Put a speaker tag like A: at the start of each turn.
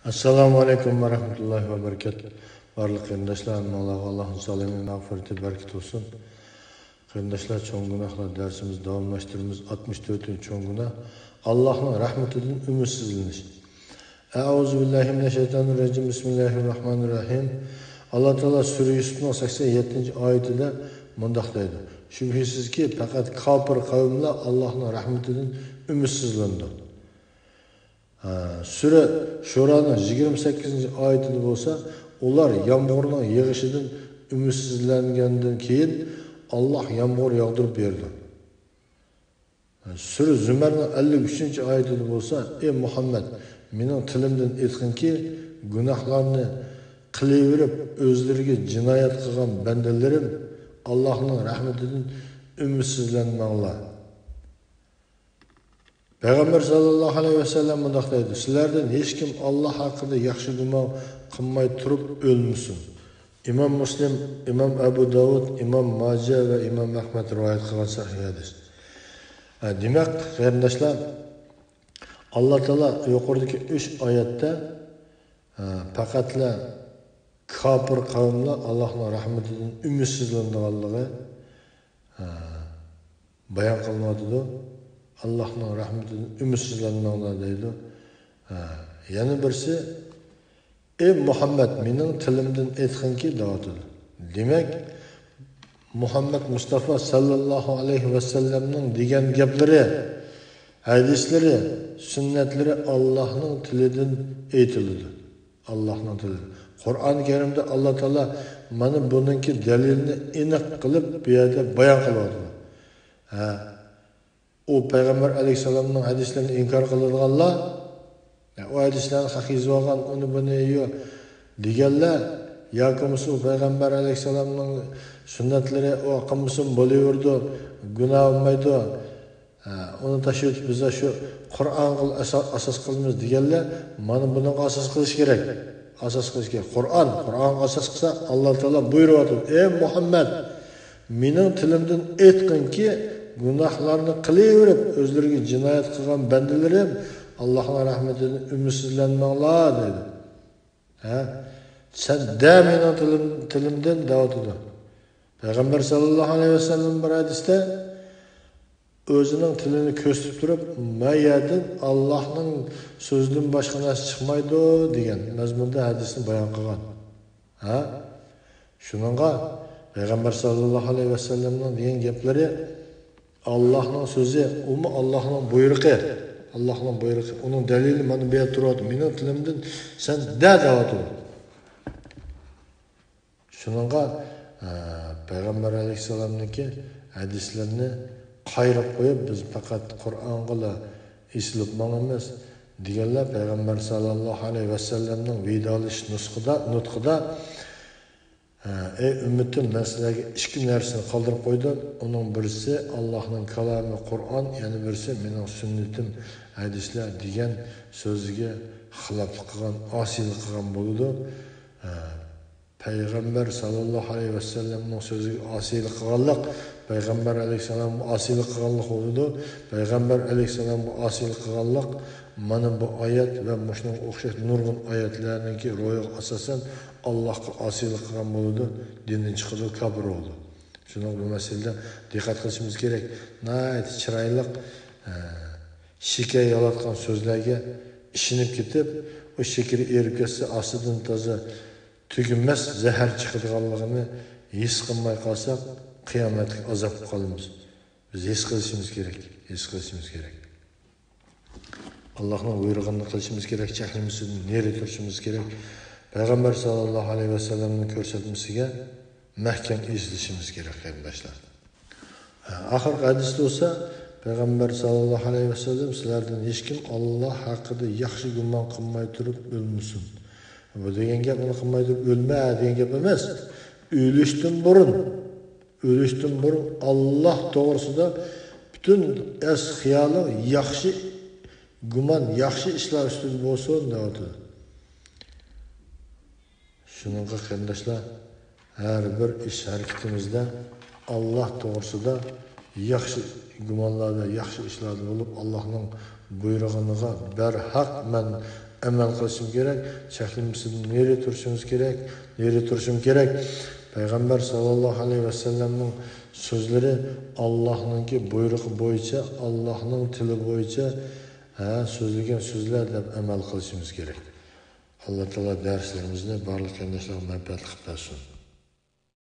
A: Assalomu alaykum va rahmatullohi va barakatuh. Barliq qarindoshlar, Allohning salomati, mag'firati, barakati bo'lsin. Qarindoshlar, cho'ng gunohlar darsimiz davomlashtiramiz. 64-cho'ng gunoh Allohning rahmatidan umidsizlanish. A'udzu billahi minashaytonirrojim. Bismillahirrohmanirrohim. Alloh taolo sura Yusufning 87-oyatida mundaq deydi: Shubhisizki, faqat kofir qavmlar Allohning rahmatidan umidsizlandi. Sura Şura'nın 28-oyatida bo'lsa, ular yomg'irning yig'ishidan umidsizlangandan keyin Alloh yomg'ir yog'dirib berdi. Sura Zumarning 53-oyatida bo'lsa, ey Muhammad, mening tilimdan aytqinki, gunohlarni qilaverib o'zlariga jinoyat qilgan bandalarim Allohning rahmatidan umidsizlanmanglar. Peygamber sallallahu aleyhi ve sellem bundak deydi: sizlerden hiç kim Allah hakkında yaxşı gumon qilmay turib ölmüsün. İmam Müslim, İmam Ebu Davud, İmam Majah ve İmam Ahmed rivayet qilgan sahih hadis. Demek qarindoshlar, Allah Teala yuqoridagi 3 oyatda faqatla kofir qavmlar Allohning rahmatidan umidsizlanganligi bayon qilinadi. Allah'ın rahmetinden ümidsizlenmekler deydi. Yani birisi, ey Muhammed, mening tilimden etkin ki dağıtıdı. Demek, Muhammed Mustafa sallallahu aleyhi ve sellem'nin diyen gapleri, hadisleri, sünnetleri Allah'ın tilinden eğitildi. Allah'ın tilinden. Kur'an-ı Kerim'de Allah Teala bana bununki delilini inek kılıp bir yerde bayan kılıyordu. O Peygamber Aleyhisselam'ın hadislerini inkar kılırlarla, o hadislerin hakiz olan onu bunu yiyor diyorlar. Ya kımısı o Peygamber Aleyhisselam'ın sünnetleri o kımısın buluyordu, günah olmaydı. Onu taşıyıp bize şu Kur'an asas kılmız diyorlar. Bana bunun asas kılış gerek. Asas kılış gerek. Kur'an asas kılsa Allah Teala buyuruyor. Ey Muhammed, mening tilimden etkin ki günahlarını qilaverib o'zlariga jinoyat qilgan bandalarim Allohning rahmatidan umidsizlanmanglar dedi. Sen de mening tilimdan da'vatida. Peygamber sallallahu aleyhi ve sellem bir hadiste o'zining tilini ko'rsatib turib, "Mayadin Allohning so'zidan boshqa narsa chiqmaydi" degan mazmunda hadisni bayon qilgan. Shuningga Peygamber sallallahu aleyhi ve sellem'ning degan gaplari Allah'ın sözü, o Allah'ın buyruğu. Allah'ın buyruğu. Onun delili bana bir durdu. Benim tilimden sen de dağıtın. Şununla Peygamber Aleyhisselam'daki hadislerini kayırıp koyup biz fakat Kur'an'la isilip manımız diyorlar. Peygamber sallallahu aleyhi ve sellem'nin vidalış nutkuda ey ümmetim, ben sizlerge iki narsani qoldirib qo'ydim. Onun birisi Allah'ın kalami Kur'an, yani birisi mening sünnetim hadisler degan so'ziga xiloflik qilgan, osiylik qilgan bo'ldi. Peygamber sallallahu aleyhi ve sellem'ning so'ziga osiylik qilganlik, Peygamber aleyhisselam osiylik qilganlik bo'ldi. Peygamber aleyhisselam osiylik qilganlik mana bu oyat ve shunga o'xshash nurg'un oyatlarniki ro'yxat asosan Allah'a asiylik qilgan bo'ldi, dindan chiqdi, kofir oldu. Shunga bu masalada diqqat qilishimiz kerak. Nayt chiroyli shekar yalatgan so'zlarga ishinib ketib, o shekari erib ketsa ostidan toza tugunmas zahar chiqadiganligini his qilmay qolsak, qiyomatga azob qolamiz. Biz his qilishimiz kerak. Allohning buyrug'ini qilishimiz kerak, chaqlimizdan neri turishimiz kerak. Peygamber sallallahu aleyhi ve sellem'in ko'rsatmasiga mahkam izlashimiz kerak qarindoshlar. Oxirgi hadisda olsa Peygamber sallallahu aleyhi ve sellem sizlardan hech kim Allah haqida yaxshi gumon qilmay turib o'lmasin. Bu degan gap uni qilmay turib o'lma degan gap emas. O'lishdan burun Allah to'g'risida bütün xiyoli yaxshi gumon, yaxshi ishlar ustida bo'lsin deydi. Şununla qarindoshlar, her bir iş hareketimizde Allah doğrusunda yaxshi gumonlarda, yaxshi ishlarda bo'lib, Allohning buyrug'iga barhaq men amal qilishim kerak, cheklimasidan neri turishimiz kerak, neri turishim kerak. Payg'ambar sallallohu alayhi vasallamning so'zlari Allohning buyrug'i bo'yicha, Allohning tili bo'yicha so'zlagan so'zlar deb amal qilishimiz kerak. Alloh taolo darslarimizni barliq qandoshlarga manfaat qilib bersin.